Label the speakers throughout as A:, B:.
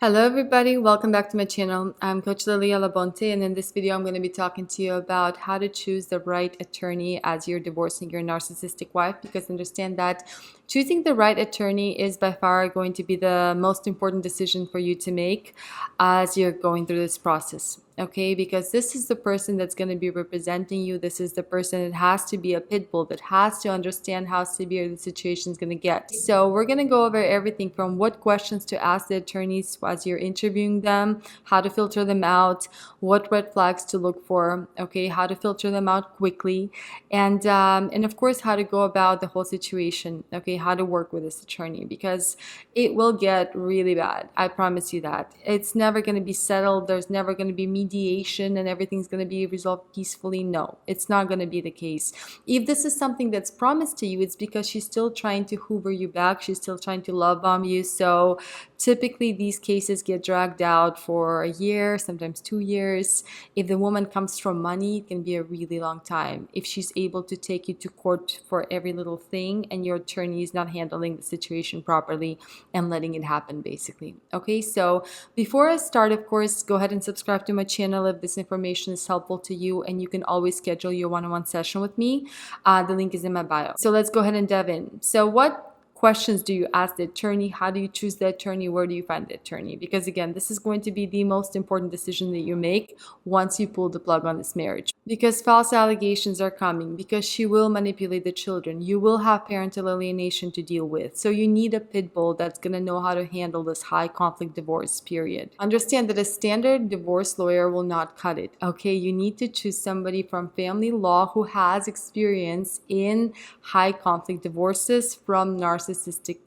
A: Hello everybody, welcome back to my channel. I'm Coach Lilia Labonte, and in this video I'm going to be talking to you about how to choose the right attorney as you're divorcing your narcissistic wife, because understand that choosing the right attorney is by far going to be the most important decision for you to make as you're going through this process. Okay, because this is the person that's going to be representing you. This is the person that has to be a pit bull, that has to understand how severe the situation is going to get. So we're going to go over everything from what questions to ask the attorneys as you're interviewing them, how to filter them out, what red flags to look for, okay, how to filter them out quickly, and of course how to go about the whole situation, okay, how to work with this attorney, because it will get really bad. I promise you that. It's never going to be settled. There's never going to be mediation and everything's going to be resolved peacefully. No, it's not going to be the case. If this is something that's promised to you, it's because she's still trying to hoover you back. She's still trying to love bomb you. So typically these cases get dragged out for a year, sometimes 2 years. If the woman comes from money, it can be a really long time. If she's able to take you to court for every little thing and your attorney is not handling the situation properly and letting it happen, basically. Okay, so before I start, of course, go ahead and subscribe to my channel if this information is helpful to you, and you can always schedule your one-on-one session with me. The link is in my bio. So let's go ahead and dive in. So what questions do you ask the attorney? How do you choose the attorney? Where do you find the attorney? Because again, this is going to be the most important decision that you make once you pull the plug on this marriage. Because false allegations are coming, because she will manipulate the children. You will have parental alienation to deal with. So you need a pit bull that's going to know how to handle this high conflict divorce period. Understand that a standard divorce lawyer will not cut it. Okay, you need to choose somebody from family law who has experience in high conflict divorces from narcissistic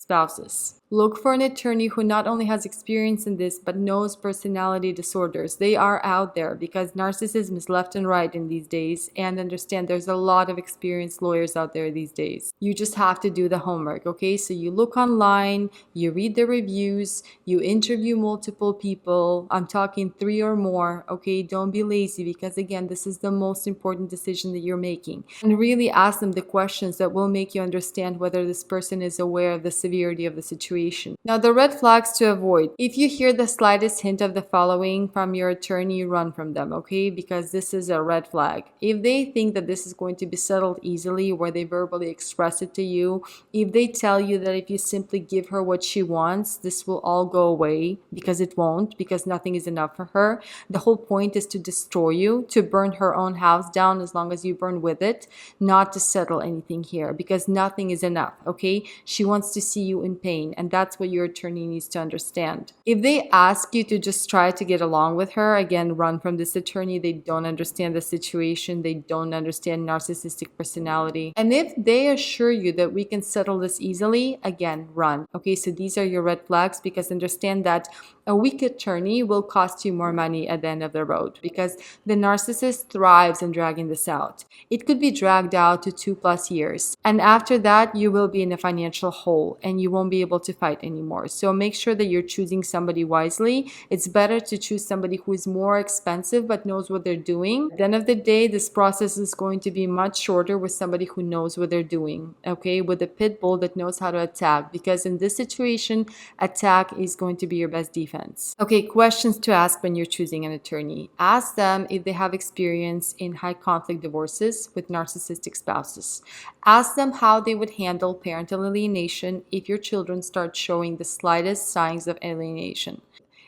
A: spouses. Look for an attorney who not only has experience in this, but knows personality disorders. They are out there because narcissism is left and right in these days. And understand there's a lot of experienced lawyers out there these days. You just have to do the homework, okay? So you look online, you read the reviews, you interview multiple people. I'm talking 3 or more, okay? Don't be lazy, because again, this is the most important decision that you're making. And really ask them the questions that will make you understand whether this person is aware of the severity of the situation. Now, the red flags to avoid. If you hear the slightest hint of the following from your attorney, run from them, okay? Because this is a red flag. If they think that this is going to be settled easily, where they verbally express it to you, if they tell you that if you simply give her what she wants, this will all go away, because it won't, because nothing is enough for her. The whole point is to destroy you, to burn her own house down as long as you burn with it, not to settle anything here, because nothing is enough, okay? She wants to see you in pain, and that's what your attorney needs to understand. If they ask you to just try to get along with her, again, run from this attorney. They don't understand the situation. They don't understand narcissistic personality. And if they assure you that we can settle this easily, again, run. Okay, so these are your red flags, because understand that a weak attorney will cost you more money at the end of the road, because the narcissist thrives in dragging this out. It could be dragged out to 2+ years. And after that, you will be in a financial hole and you won't be able to fight anymore. So make sure that you're choosing somebody wisely. It's better to choose somebody who is more expensive but knows what they're doing. At the end of the day, this process is going to be much shorter with somebody who knows what they're doing, okay? With a pit bull that knows how to attack, because in this situation, attack is going to be your best defense. Okay, questions to ask when you're choosing an attorney. Ask them if they have experience in high conflict divorces with narcissistic spouses. Ask them how they would handle parental alienation if your children start showing the slightest signs of alienation.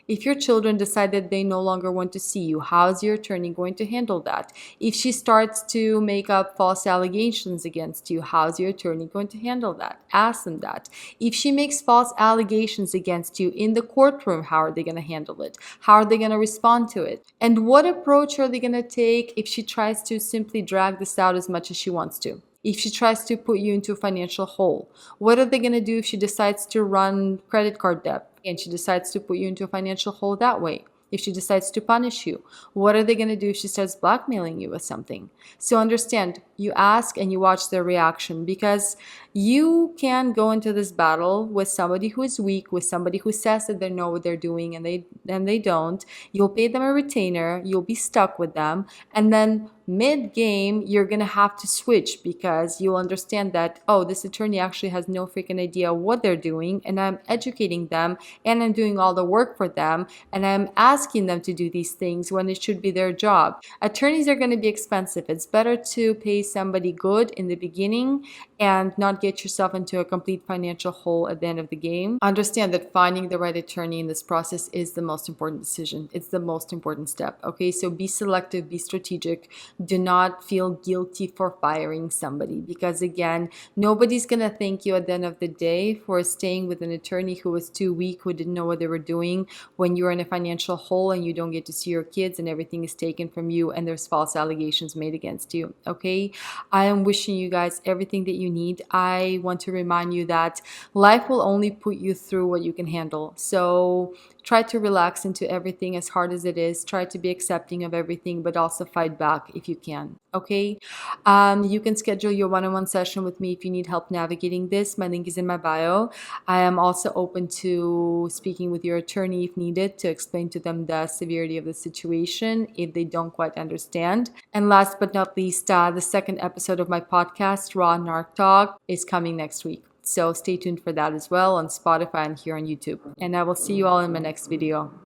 A: If your children decide that they no longer want to see you, how is your attorney going to handle that? If she starts to make up false allegations against you, how is your attorney going to handle that? Ask them that. If she makes false allegations against you in the courtroom, how are they going to handle it? How are they going to respond to it? And what approach are they going to take if she tries to simply drag this out as much as she wants to? If she tries to put you into a financial hole, what are they going to do if she decides to run credit card debt and she decides to put you into a financial hole that way? If she decides to punish you, what are they going to do if she starts blackmailing you with something? So understand, You ask and you watch their reaction, because you can go into this battle with somebody who is weak, with somebody who says that they know what they're doing and they don't. You'll pay them a retainer, you'll be stuck with them, and then mid game you're gonna have to switch, because you'll understand that, oh, this attorney actually has no freaking idea what they're doing, and I'm educating them and I'm doing all the work for them, and I'm asking them to do these things when it should be their job. Attorneys are going to be expensive. It's better to pay somebody good in the beginning and not get yourself into a complete financial hole at the end of the game. Understand that finding the right attorney in this process is the most important decision. It's the most important step. Okay, so be selective, be strategic. Do not feel guilty for firing somebody, because again, nobody's going to thank you at the end of the day for staying with an attorney who was too weak, who didn't know what they were doing, when you're in a financial hole and you don't get to see your kids and everything is taken from you and there's false allegations made against you. Okay, I am wishing you guys everything that you need. I want to remind you that life will only put you through what you can handle. So try to relax into everything, as hard as it is. Try to be accepting of everything, but also fight back if you can. Okay, you can schedule your one-on-one session with me if you need help navigating this. My link is in my bio. I am also open to speaking with your attorney if needed, to explain to them the severity of the situation if they don't quite understand. And last but not least, the second episode of my podcast, Raw Narc Talk, is coming next week. So stay tuned for that as well on Spotify and here on YouTube. And I will see you all in my next video.